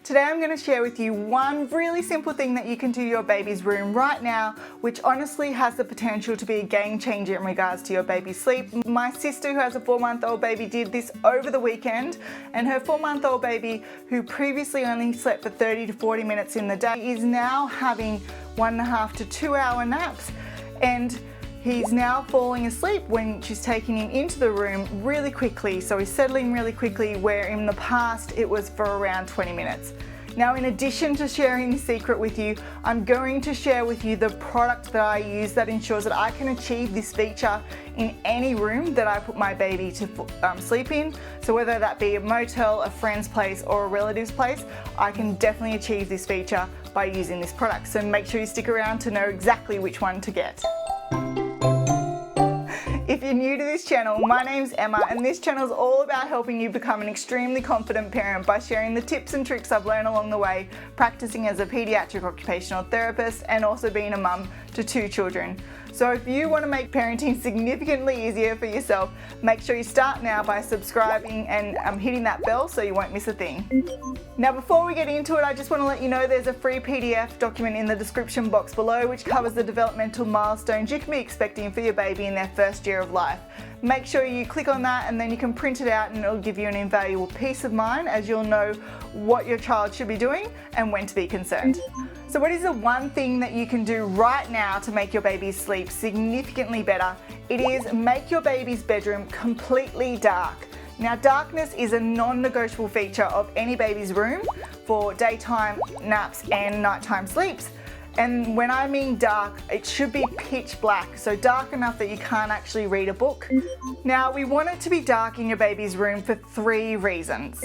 Today I'm going to share with you one really simple thing that you can do in your baby's room right now, which honestly has the potential to be a game changer in regards to your baby's sleep. My sister, who has a 4-month-old baby, did this over the weekend, and her 4-month-old baby, who previously only slept for 30 to 40 minutes in the day, is now having 1.5 to 2 hour naps, and he's now falling asleep when she's taking him into the room really quickly. So he's settling really quickly, where in the past it was for around 20 minutes. Now, in addition to sharing the secret with you, I'm going to share with you the product that I use that ensures that I can achieve this feature in any room that I put my baby to sleep in. So whether that be a motel, a friend's place, or a relative's place, I can definitely achieve this feature by using this product. So make sure you stick around to know exactly which one to get. If you're new to this channel, my name's Emma, and this channel is all about helping you become an extremely confident parent by sharing the tips and tricks I've learned along the way, practicing as a pediatric occupational therapist and also being a mum to 2 children. So if you want to make parenting significantly easier for yourself, make sure you start now by subscribing and hitting that bell so you won't miss a thing. Now, before we get into it, I just want to let you know there's a free PDF document in the description box below which covers the developmental milestones you can be expecting for your baby in their first year of life. Make sure you click on that, and then you can print it out, and it'll give you an invaluable peace of mind as you'll know what your child should be doing and when to be concerned. So what is the one thing that you can do right now to make your baby's sleep significantly better? It is make your baby's bedroom completely dark. Now, darkness is a non-negotiable feature of any baby's room for daytime naps and nighttime sleeps. And when I mean dark, it should be pitch black, so dark enough that you can't actually read a book. Now, we want it to be dark in your baby's room for 3 reasons.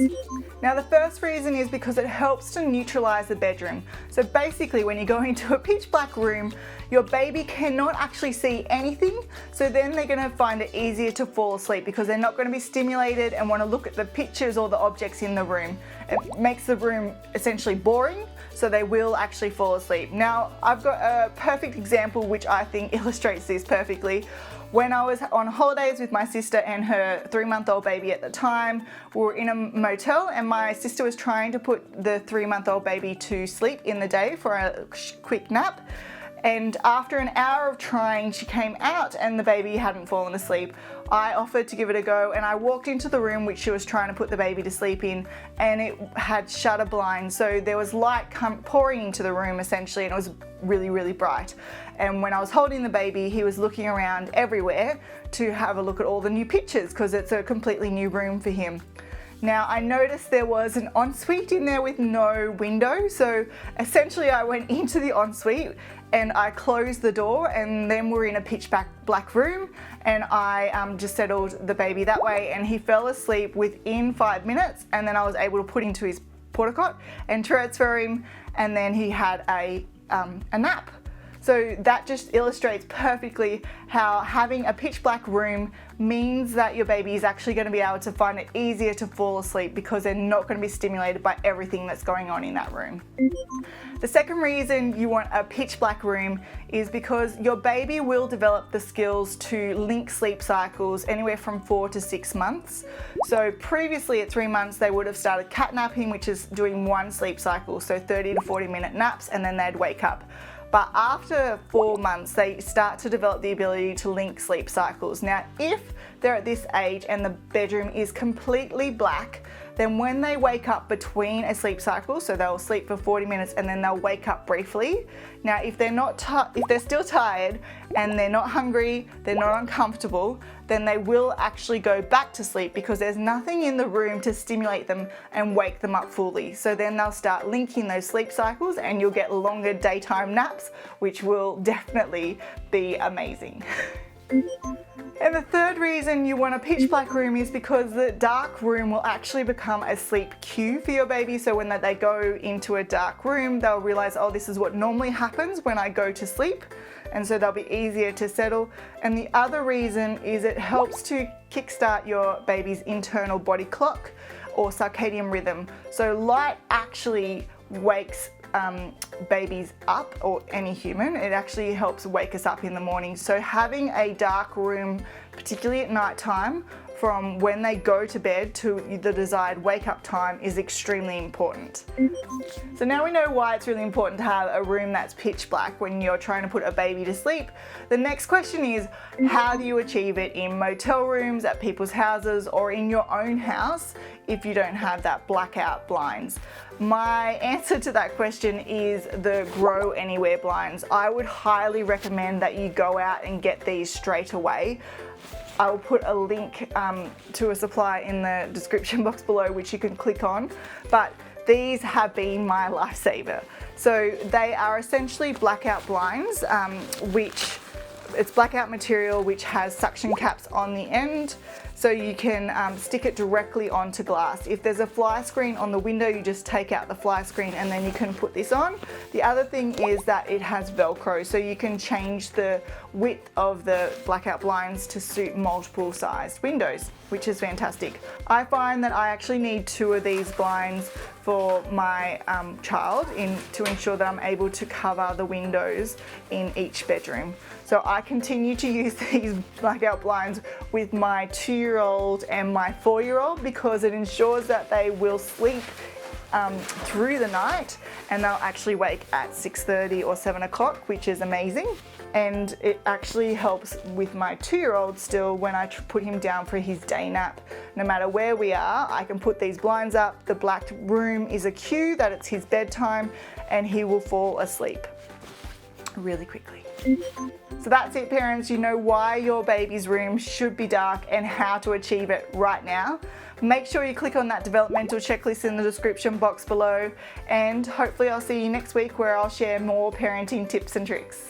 Now, the first reason is because it helps to neutralize the bedroom. So basically, when you go into a pitch black room, your baby cannot actually see anything, so then they're going to find it easier to fall asleep because they're not going to be stimulated and want to look at the pictures or the objects in the room. It makes the room essentially boring, so they will actually fall asleep. Now, I've got a perfect example which I think illustrates this perfectly. When I was on holidays with my sister and her 3-month-old baby at the time, we were in a motel, and my sister was trying to put the 3-month-old baby to sleep in the day for a quick nap. And after an hour of trying, she came out and the baby hadn't fallen asleep. I offered to give it a go, and I walked into the room which she was trying to put the baby to sleep in, and it had shutter blinds, so there was light pouring into the room essentially, and it was really, really bright. And when I was holding the baby, he was looking around everywhere to have a look at all the new pictures because it's a completely new room for him. Now, I noticed there was an ensuite in there with no window, so essentially I went into the ensuite and I closed the door, and then we're in a pitch black room, and I just settled the baby that way, and he fell asleep within 5 minutes, and then I was able to put him to his porta-cot and transfer him, and then he had a nap. So that just illustrates perfectly how having a pitch black room means that your baby is actually going to be able to find it easier to fall asleep because they're not going to be stimulated by everything that's going on in that room. The second reason you want a pitch black room is because your baby will develop the skills to link sleep cycles anywhere from 4 to 6 months. So previously at 3 months, they would have started cat napping, which is doing 1 sleep cycle, so 30 to 40 minute naps, and then they'd wake up. But after 4 months, they start to develop the ability to link sleep cycles. Now, if they're at this age and the bedroom is completely black, then when they wake up between a sleep cycle, so they'll sleep for 40 minutes and then they'll wake up briefly. Now, if they're still tired and they're not hungry, they're not uncomfortable, then they will actually go back to sleep because there's nothing in the room to stimulate them and wake them up fully. So then they'll start linking those sleep cycles, and you'll get longer daytime naps, which will definitely be amazing. And the third reason you want a pitch black room is because the dark room will actually become a sleep cue for your baby. So when they go into a dark room, they'll realize, oh, this is what normally happens when I go to sleep. And so they'll be easier to settle. And the other reason is it helps to kickstart your baby's internal body clock or circadian rhythm. So light actually wakes babies up, or any human. It actually helps wake us up in the morning. So having a dark room, particularly at night time, from when they go to bed to the desired wake up time is extremely important. So now we know why it's really important to have a room that's pitch black when you're trying to put a baby to sleep. The next question is, how do you achieve it in motel rooms, at people's houses, or in your own house if you don't have that blackout blinds? My answer to that question is the Gro Anywhere Blinds. I would highly recommend that you go out and get these straight away. I will put a link to a supplier in the description box below, which you can click on, but these have been my lifesaver. So they are essentially blackout blinds, which it's blackout material which has suction caps on the end, so you can stick it directly onto glass. If there's a fly screen on the window, you just take out the fly screen and then you can put this on. The other thing is that it has Velcro, so you can change the width of the blackout blinds to suit multiple sized windows, which is fantastic. I find that I actually need 2 of these blinds for my child to ensure that I'm able to cover the windows in each bedroom. So I continue to use these blackout blinds with my 2-year-old and my 4-year-old because it ensures that they will sleep through the night and they'll actually wake at 6:30 or 7 o'clock, which is amazing. And it actually helps with my 2-year-old still when I put him down for his day nap. No matter where we are, I can put these blinds up. The black room is a cue that it's his bedtime and he will fall asleep really quickly. So that's it, parents. You know why your baby's room should be dark and how to achieve it right now. Make sure you click on that developmental checklist in the description box below, and hopefully I'll see you next week where I'll share more parenting tips and tricks.